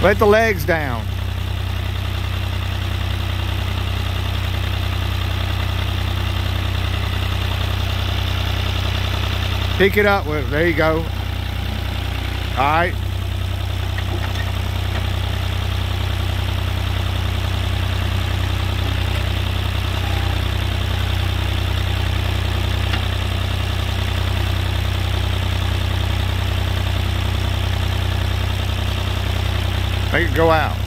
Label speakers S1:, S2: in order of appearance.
S1: Let the legs down. Pick it up with, there you go. All right. Make it go out.